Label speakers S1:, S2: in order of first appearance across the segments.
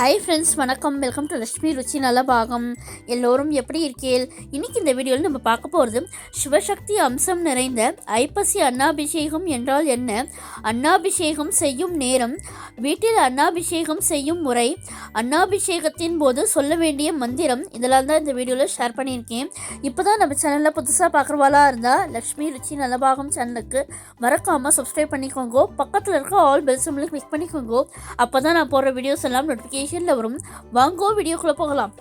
S1: Hi friends, வணக்கம். Welcome to Lakshmi ருச்சி நலபாகம். எல்லோரும் எப்படி இருக்கீள்? இன்னைக்கு இந்த வீடியோவில் நம்ம பார்க்க போகிறது சிவசக்தி அம்சம் நிறைந்த ஐப்பசி அன்னாபிஷேகம் என்றால் என்ன, அன்னாபிஷேகம் செய்யும் நேரம், வீட்டில் அன்னாபிஷேகம் செய்யும் முறை, அன்னாபிஷேகத்தின் போது சொல்ல வேண்டிய மந்திரம், இதெல்லாம் தான் இந்த வீடியோவில் ஷேர் பண்ணியிருக்கேன். இப்போ தான் நம்ம சேனலில் புதுசாக பார்க்குறவாளாக இருந்தால் லட்சுமி ருச்சி நலபாகம் சேனலுக்கு மறக்காமல் சப்ஸ்கிரைப் பண்ணிக்கோங்க. பக்கத்தில் இருக்க ஆல் பெல் சிம்பிளை கிளிக் பண்ணிக்கோங்க. அப்போ தான் நான் போடுற வீடியோஸ் எல்லாம் நோட்டிஃபிகேஷனில் வரும். வாங்கோ வீடியோக்குள்ளே போகலாம்.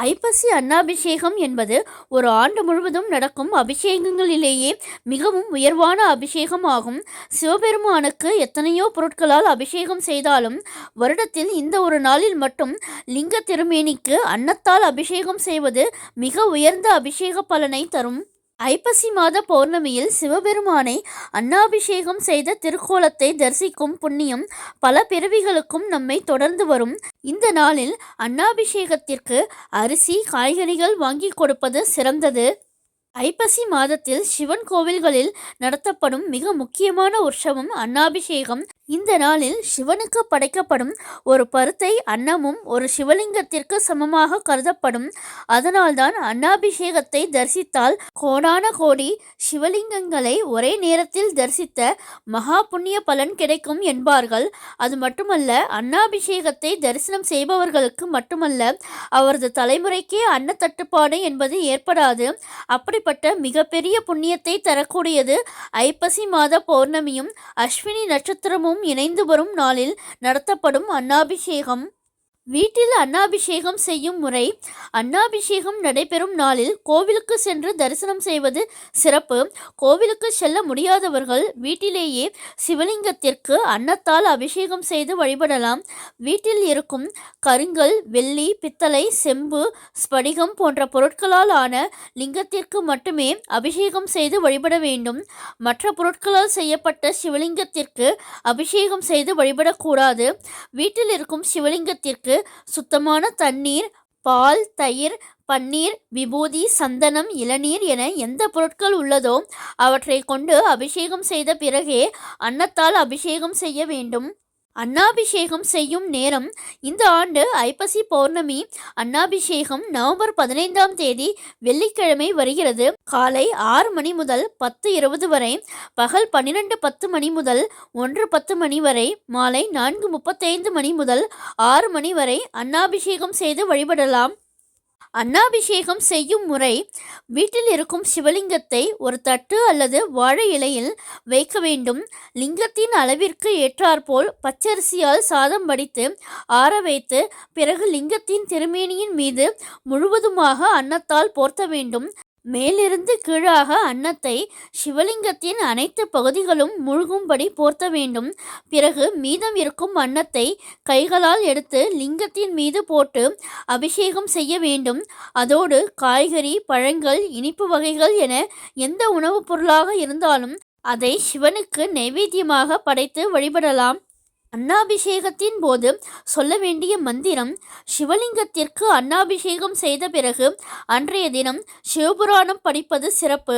S1: ஐப்பசி அன்னாபிஷேகம் என்பது ஒரு ஆண்டு முழுவதும் நடக்கும் அபிஷேகங்களிலேயே மிகவும் உயர்வான அபிஷேகம் ஆகும். சிவபெருமானுக்கு எத்தனையோ பொருட்களால் அபிஷேகம் செய்தாலும் வருடத்தில் இந்த ஒரு நாளில் மட்டும் லிங்க திருமேனிக்கு அன்னத்தால் அபிஷேகம் செய்வது மிக உயர்ந்த அபிஷேக பலனை தரும். ஐப்பசி மாத பௌர்ணமியில் சிவபெருமானை அன்னாபிஷேகம் செய்த திருக்கோலத்தை தரிசிக்கும் புண்ணியம் பல பிறவிகளுக்கும் நம்மை தொடர்ந்து வரும். இந்த நாளில் அன்னாபிஷேகத்திற்கு அரிசி, காய்கறிகள் வாங்கி கொடுப்பது சிறந்தது. ஐப்பசி மாதத்தில் சிவன் கோவில்களில் நடத்தப்படும் மிக முக்கியமான உற்சவம் அன்னாபிஷேகம். இந்த நாளில் சிவனுக்கு படைக்கப்படும் ஒரு பருத்தை அன்னமும் ஒரு சிவலிங்கத்திற்கு சமமாக கருதப்படும். அதனால்தான் அன்னாபிஷேகத்தை தரிசித்தால் கோடான கோடி சிவலிங்கங்களை ஒரே நேரத்தில் தரிசித்த மகா புண்ணிய பலன் கிடைக்கும் என்பார்கள். அது மட்டுமல்ல, அன்னாபிஷேகத்தை தரிசனம் செய்பவர்களுக்கு மட்டுமல்ல, அவரது தலைமுறைக்கே அன்ன தட்டுப்பாடு என்பது ஏற்படாது. அப்படிப்பட்ட மிகப்பெரிய புண்ணியத்தை தரக்கூடியது ஐப்பசி மாத பௌர்ணமியும் அஸ்வினி நட்சத்திரமும் இணைந்து வரும் நாளில் நடத்தப்படும் அன்னாபிஷேகம். வீட்டில் அன்னாபிஷேகம் செய்யும் முறை. அன்னாபிஷேகம் நடைபெறும் நாளில் கோவிலுக்கு சென்று தரிசனம் செய்வது சிறப்பு. கோவிலுக்கு செல்ல முடியாதவர்கள் வீட்டிலேயே சிவலிங்கத்திற்கு அன்னத்தால் அபிஷேகம் செய்து வழிபடலாம். வீட்டில் இருக்கும் கருங்கல், வெள்ளி, பித்தளை, செம்பு, ஸ்படிகம் போன்ற பொருட்களால் ஆன லிங்கத்திற்கு மட்டுமே அபிஷேகம் செய்து வழிபட வேண்டும். மற்ற பொருட்களால் செய்யப்பட்ட சிவலிங்கத்திற்கு அபிஷேகம் செய்து வழிபடக்கூடாது. வீட்டில் இருக்கும் சிவலிங்கத்திற்கு சுத்தமான தண்ணீர், பால், தயிர், பன்னீர், விபூதி, சந்தனம், இளநீர் என எந்த பொருட்கள் உள்ளதோ அவற்றை கொண்டு அபிஷேகம் செய்த பிறகே அன்னத்தால் அபிஷேகம் செய்ய வேண்டும். அன்னாபிஷேகம் செய்யும் நேரம். இந்த ஆண்டு ஐப்பசி பௌர்ணமி அன்னாபிஷேகம் நவம்பர் 15ஆம் தேதி வெள்ளிக்கிழமை வருகிறது. காலை 6 மணி முதல் 10:20 வரை, பகல் 12:10 மணி முதல் 1:10 மணி வரை, மாலை 4:35 மணி முதல் 6 மணி வரை அன்னாபிஷேகம் செய்து வழிபடலாம். அன்னாபிஷேகம் செய்யும் முறை. வீட்டில் இருக்கும் சிவலிங்கத்தை ஒரு தட்டு அல்லது வாழை இலையில் வைக்க வேண்டும். லிங்கத்தின் அளவிற்கு ஏற்றாற்போல் பச்சரிசியால் சாதம் வடித்து ஆற வைத்து பிறகு லிங்கத்தின் திருமேனியின் மீது முழுவதுமாக அன்னத்தால் போர்த்த வேண்டும். மேலிருந்து கீழாக அன்னத்தை சிவலிங்கத்தின் அனைத்து பகுதிகளும் முழுகும்படி போர்த்த வேண்டும். பிறகு மீதம் இருக்கும் அன்னத்தை கைகளால் எடுத்து லிங்கத்தின் மீது போட்டு அபிஷேகம் செய்ய வேண்டும். அதோடு காய்கறி, பழங்கள், இனிப்பு வகைகள் என எந்த உணவுப் பொருளாக இருந்தாலும் அதை சிவனுக்கு நைவேத்தியமாக படைத்து வழிபடலாம். அன்னாபிஷேகத்தின் போது சொல்ல வேண்டிய மந்திரம். சிவலிங்கத்திற்கு அன்னாபிஷேகம் செய்த பிறகு அன்றைய தினம் சிவபுராணம் படிப்பது சிறப்பு.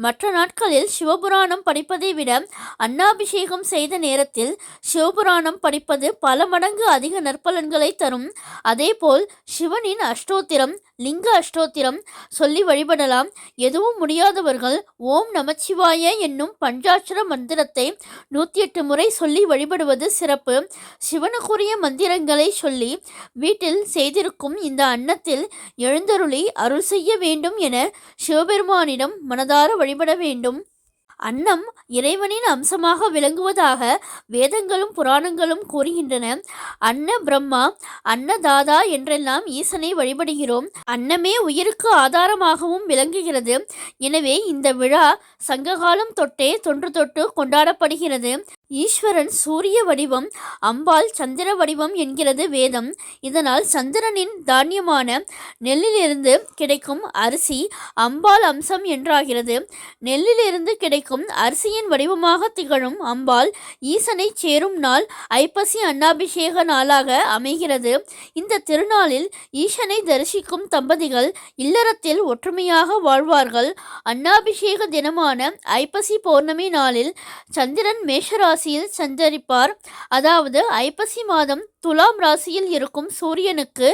S1: மற்ற நாட்களில் சிவபுராணம் படிப்பதை விட அன்னாபிஷேகம் செய்த நேரத்தில் சிவபுராணம் படிப்பது பல மடங்கு அதிக நற்பலன்களை தரும். அதேபோல் சிவனின் அஷ்டோத்திரம், லிங்க அஷ்டோத்திரம் சொல்லி வழிபடலாம். எதுவும் முடியாதவர்கள் ஓம் நமச்சிவாய என்னும் பஞ்சாட்சர மந்திரத்தை 108 முறை சொல்லி வழிபடுவது சிறப்பு. சிவனுக்குரிய மந்திரங்களை சொல்லி வீட்டில் செய்திருக்கும் இந்த அன்னத்தில் எழுந்தருளி அருள் செய்ய வேண்டும் என சிவபெருமானிடம் மனதார வழிபட வேண்டும். அன்னம் இறைவனின் அம்சமாக விளங்குவதாக வேதங்களும் புராணங்களும் கூறுகின்றன. அன்ன பிரம்மா, அன்னதாதா என்றெல்லாம் ஈசனை வழிபடுகிறோம். அன்னமே உயிருக்கு ஆதாரமாகவும் விளங்குகிறது. எனவே இந்த விழா சங்ககாலம் தொட்டே தொன்று தொட்டு கொண்டாடப்படுகிறது. ஈஸ்வரன் சூரிய வடிவம், அம்பாள் சந்திர வடிவம் என்கிறது வேதம். இதனால் சந்திரனின் தானியமான நெல்லிலிருந்து கிடைக்கும் அரிசி அம்பாள் அம்சம் என்றாகிறது. நெல்லிலிருந்து கிடைக்கும் தரிசிக்கும் அரிசியின் வடிவமாக திகழும் அம்பாள் ஈசனை சேரும் நாள் ஐப்பசி அன்னாபிஷேக நாளாக அமைகிறது. இந்த திருநாளில் ஈசனை தரிசிக்கும் தம்பதிகள் இல்லறத்தில் ஒற்றுமையாக வாழ்வார்கள். அன்னாபிஷேக தினமான ஐப்பசி பௌர்ணமி நாளில் சந்திரன் மேஷராசியில் சஞ்சரிப்பார். அதாவது ஐப்பசி மாதம் துலாம் ராசியில் இருக்கும் சூரியனுக்கு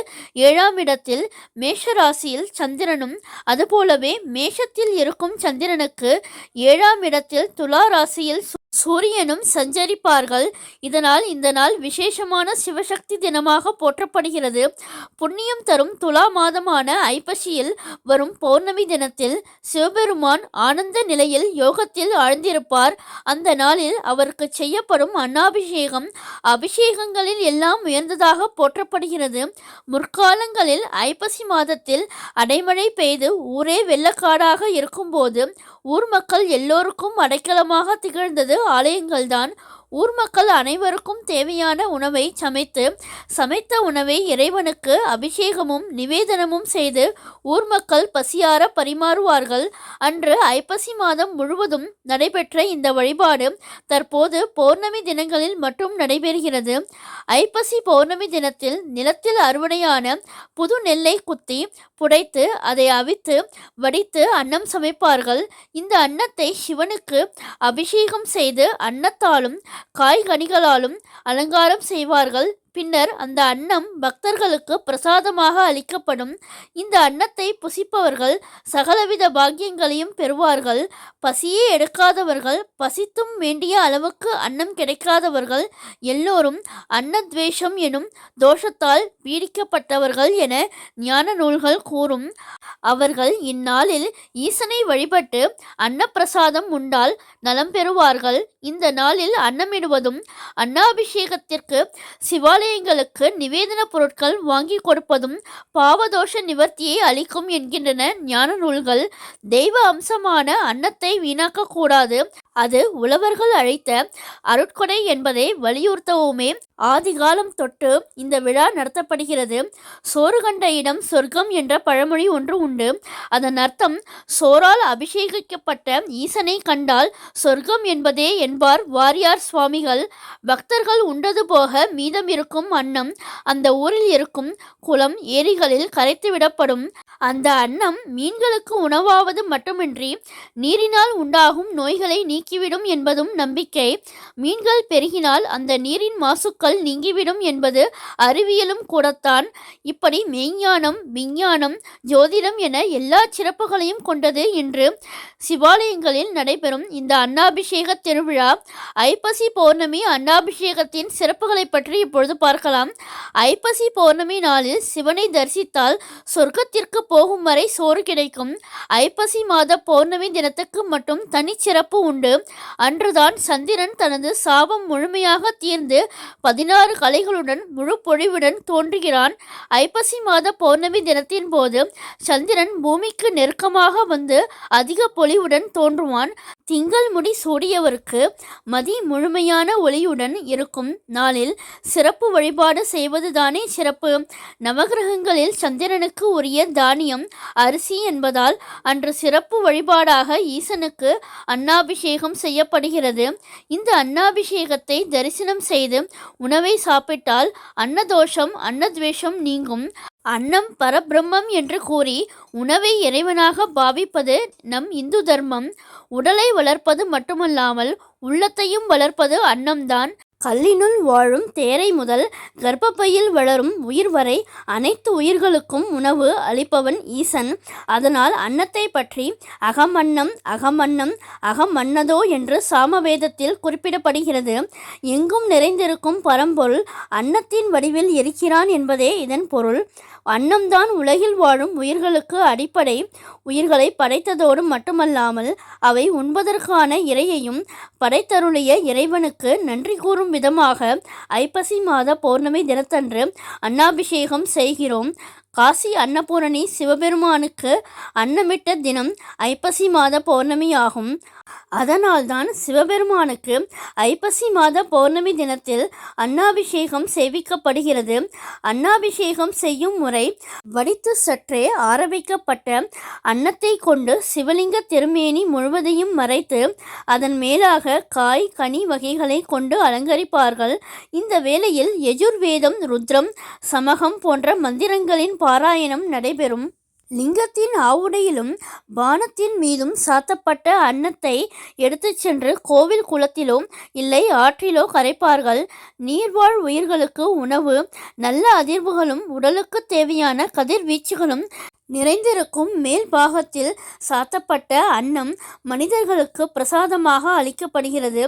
S1: 7ஆம் இடத்தில் மேஷ ராசியில் சந்திரனும், அதுபோலவே மேஷத்தில் இருக்கும் சந்திரனுக்கு 7ஆம் இடத்தில் துலா ராசியில் சூரியனும் சஞ்சரிப்பார்கள். இதனால் இந்த நாள் விசேஷமான சிவசக்தி தினமாக போற்றப்படுகிறது. புண்ணியம் தரும் துலா மாதமான ஐப்பசியில் வரும் பௌர்ணமி தினத்தில் சிவபெருமான் ஆனந்த நிலையில் யோகத்தில் ஆழ்ந்திருப்பார். அந்த நாளில் அவருக்கு செய்யப்படும் அன்னாபிஷேகம் அபிஷேகங்களில் எல்லாம் உயர்ந்ததாக போற்றப்படுகிறது. முற்காலங்களில் ஐப்பசி மாதத்தில் அடைமழை பெய்து ஊரே வெள்ளக்காடாக இருக்கும்போது ஊர் மக்கள் எல்லோருக்கும் அடைக்கலமாக திகழ்ந்தது ஆலயங்கள்தான். ஊர் மக்கள் அனைவருக்கும் தேவையான உணவை சமைத்த உணவை இறைவனுக்கு அபிஷேகமும் நிவேதனமும் செய்து ஊர் மக்கள் பசியார பரிமாறுவார்கள். அன்று ஐப்பசி மாதம் முழுவதும் நடைபெற்ற இந்த வழிபாடு தற்போது பௌர்ணமி தினங்களில் மட்டும் நடைபெறுகிறது. ஐப்பசி பௌர்ணமி தினத்தில் நிலத்தில் அறுவடையான புது நெல்லை குத்தி புடைத்து அதை அவித்து வடித்து அன்னம் சமைப்பார்கள். இந்த அன்னத்தை சிவனுக்கு அபிஷேகம் செய்து அன்னத்தாலும் காய்கனிகளாலும் அலங்காரம் செய்வார்கள். பின்னர் அந்த அன்னம் பக்தர்களுக்கு பிரசாதமாக அளிக்கப்படும். இந்த அன்னத்தை புசிப்பவர்கள் சகலவித பாக்கியங்களையும் பெறுவார்கள். பசியே எடுக்காதவர்கள், பசித்தும் வேண்டிய அளவுக்கு அன்னம் கிடைக்காதவர்கள் எல்லோரும் அன்னத்வேஷம் எனும் தோஷத்தால் பீடிக்கப்பட்டவர்கள் என ஞான நூல்கள் கூறும். அவர்கள் இந்நாளில் ஈசனை வழிபட்டு அன்னப்பிரசாதம் உண்டால் நலம் பெறுவார்கள். இந்த நாளில் அன்னமிடுவதும் அன்னாபிஷேகத்திற்கு சிவாலயங்களுக்கு நிவேதன பொருட்கள் வாங்கி கொடுப்பதும் பாவதோஷ நிவர்த்தியை அளிக்கும் என்கின்றன ஞான நூல்கள். தெய்வ அம்சமான அன்னத்தை வீணாக்கக்கூடாது, அது உழவர்கள் அழைத்த அருட்கொடை என்பதை வலியுறுத்தவுமே ஆதிகாலம் தொட்டு இந்த விழா நடத்தப்படுகிறது. சோறு கண்ட இடம் சொர்க்கம் என்ற பழமொழி ஒன்று உண்டு. அதன் அர்த்தம் சோறால் அபிஷேகிக்கப்பட்ட ஈசனை கண்டால் சொர்க்கம் என்பதே என்பார் வாரியார் சுவாமிகள். பக்தர்கள் உண்டது போக மீதம் இருக்கும் அன்னம் அந்த ஊரில் இருக்கும் குளம், ஏரிகளில் கரைத்து விடப்படும். அந்த அன்னம் மீன்களுக்கு உணவாவது மட்டுமின்றி நீரினால் உண்டாகும் நோய்களை நீக்கிவிடும் என்பதும் நம்பிக்கை. மீன்கள் பெருகினால் அந்த நீரின் மாசுக்கள் நீங்கிவிடும் என்பது அறிவியலும் கூடத்தான். இப்படி மெய்ஞானம், விஞ்ஞானம், ஜோதிடம் என எல்லா சிறப்புகளையும் கொண்டது இன்று சிவாலயங்களில் நடைபெறும் இந்த அன்னாபிஷேக திருவிழா. ஐப்பசி பௌர்ணமி அன்னாபிஷேகத்தின் சிறப்புகளை பற்றி இப்பொழுது பார்க்கலாம். ஐப்பசி பௌர்ணமி நாளில் சிவனை தரிசித்தால் சொர்க்கத்திற்கு போகும் வரை சோறு கிடைக்கும். ஐப்பசி மாத பௌர்ணமி தினத்துக்கு மட்டும் தனிச்சிறப்பு உண்டு. அன்றுதான் சந்திரன் தனது சாபம் முழுமையாக தீர்ந்து 16 கலைகளுடன் முழு பொழிவுடன் தோன்றுகிறான். ஐப்பசி மாத பௌர்ணமி தினத்தின் போது சந்திரன் பூமிக்கு நெருக்கமாக வந்து அதிக பொலிவுடன் தோன்றுவான். திங்கள் முடி சூடியவருக்கு மதி முழுமையான ஒளியுடன் இருக்கும் நாளில் சிறப்பு வழிபாடு செய்வதுதானே சிறப்பு. நவகிரகங்களில் சந்திரனுக்கு உரிய தானியம் அரிசி என்பதால் அன்று சிறப்பு வழிபாடாக ஈசனுக்கு அன்னாபிஷேகம் செய்யப்படுகிறது. இந்த அன்னாபிஷேகத்தை தரிசனம் செய்து உணவை சாப்பிட்டால் அன்னதோஷம், அன்னத்வேஷம் நீங்கும். அன்னம் பரபிரம்மம் என்று கூறி உணவை இறைவனாக பாவிப்பது நம் இந்து தர்மம். உடலை வளர்ப்பது மட்டுமல்லாமல் உள்ளத்தையும் வளர்ப்பது அன்னம்தான். கல்லினுள் வாழும் தேரை முதல் கர்ப்பப்பையில் வளரும் உயிர் வரை அனைத்து உயிர்களுக்கும் உணவு அளிப்பவன் ஈசன். அதனால் அன்னத்தை பற்றி அகமன்னம் அகமன்னம் அகமன்னதோ என்று சாமவேதத்தில் குறிப்பிடப்படுகிறது. எங்கும் நிறைந்திருக்கும் பரம்பொருள் அன்னத்தின் வடிவில் இருக்கிறான் என்பதே இதன் பொருள். அன்னம்தான் உலகில் வாழும் உயிர்களுக்கு அடிப்படை. உயிர்களை படைத்ததோடு மட்டுமல்லாமல் அவை உண்பதற்கான இறையையும் படைத்தருளிய இறைவனுக்கு நன்றி கூறும் விதமாக ஐப்பசி மாத பௌர்ணமி தினத்தன்று அன்னாபிஷேகம் செய்கிறோம். காசி அன்னபூரணி சிவபெருமானுக்கு அன்னமிட்ட தினம் ஐப்பசி மாத பௌர்ணமி ஆகும். அதனால்தான் சிவபெருமானுக்கு ஐப்பசி மாத பௌர்ணமி தினத்தில் அன்னாபிஷேகம் செய்விக்கப்படுகிறது. அன்னாபிஷேகம் செய்யும் முறை வடித்து சற்றே ஆரவைக்கப்பட்ட அன்னத்தை கொண்டு சிவலிங்க திருமேனி முழுவதையும் மறைத்து அதன் மேலாக காய் கனி வகைகளை கொண்டு அலங்கரிப்பார்கள். இந்த வேளையில் யஜுர்வேதம், ருத்ரம், சமகம் போன்ற மந்திரங்களின் பாராயணம் நடைபெறும். லிங்கத்தின் ஆவுடையிலும் பானத்தின் மீதும் சாத்தப்பட்ட அன்னத்தை எடுத்துச் சென்று கோவில் குளத்திலோ இல்லை ஆற்றிலோ கரைப்பார்கள். நீர்வாழ் உயிர்களுக்கு உணவு, நல்ல அதிர்வுகளும் உடலுக்கு தேவையான கதிர்வீச்சுகளும் நிறைந்திருக்கும் மேல் பாகத்தில் சாத்தப்பட்ட அன்னம் மனிதர்களுக்கு பிரசாதமாக அளிக்கப்படுகிறது.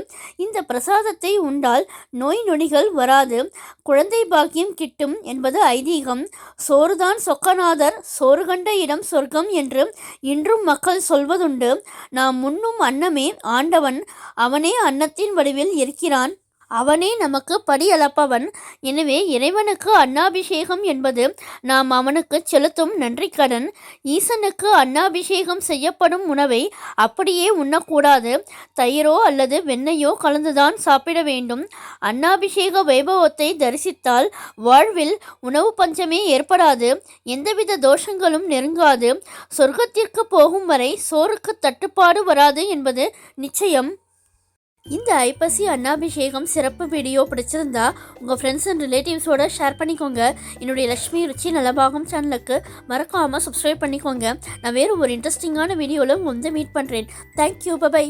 S1: இந்த பிரசாதத்தை உண்டால் நோய் நொடிகள் வராது, குழந்தை பாக்கியம் கிட்டும் என்பது ஐதீகம். சோறுதான் சொக்கநாதர், சோறு கண்ட இடம் சொர்க்கம் என்று இன்றும் மக்கள் சொல்வதுண்டு. நாம் உண்ணும் அன்னமே ஆண்டவன். அவனே அன்னத்தின் வடிவில் இருக்கிறான். அவனே நமக்கு படி அளப்பவன். எனவே இறைவனுக்கு அன்னாபிஷேகம் என்பது நாம் அவனுக்கு செலுத்தும் நன்றி கடன். ஈசனுக்கு அன்னாபிஷேகம் செய்யப்படும் உணவை அப்படியே உண்ணக்கூடாது. தயிரோ அல்லது வெண்ணெயோ கலந்துதான் சாப்பிட வேண்டும். அன்னாபிஷேக வைபவத்தை தரிசித்தால் வாழ்வில் உணவு பஞ்சமே ஏற்படாது, எந்தவித தோஷங்களும் நெருங்காது, சொர்க்கத்திற்கு போகும் வரை சோறுக்கு தட்டுப்பாடு வராது என்பது நிச்சயம். இந்த ஐப்பசி அன்னாபிஷேகம் சிறப்பு வீடியோ பிடிச்சிருந்தா உங்கள் ஃப்ரெண்ட்ஸ் அண்ட் ரிலேட்டிவ்ஸோட ஷேர் பண்ணிக்கோங்க. என்னுடைய லக்ஷ்மி ருச்சி நலபாகம் சேனலுக்கு மறக்காமல் சப்ஸ்கிரைப் பண்ணிக்கோங்க. நான் வேறு ஒரு இன்ட்ரெஸ்டிங்கான வீடியோவில் மீட் பண்ணுறேன். Thank you, by.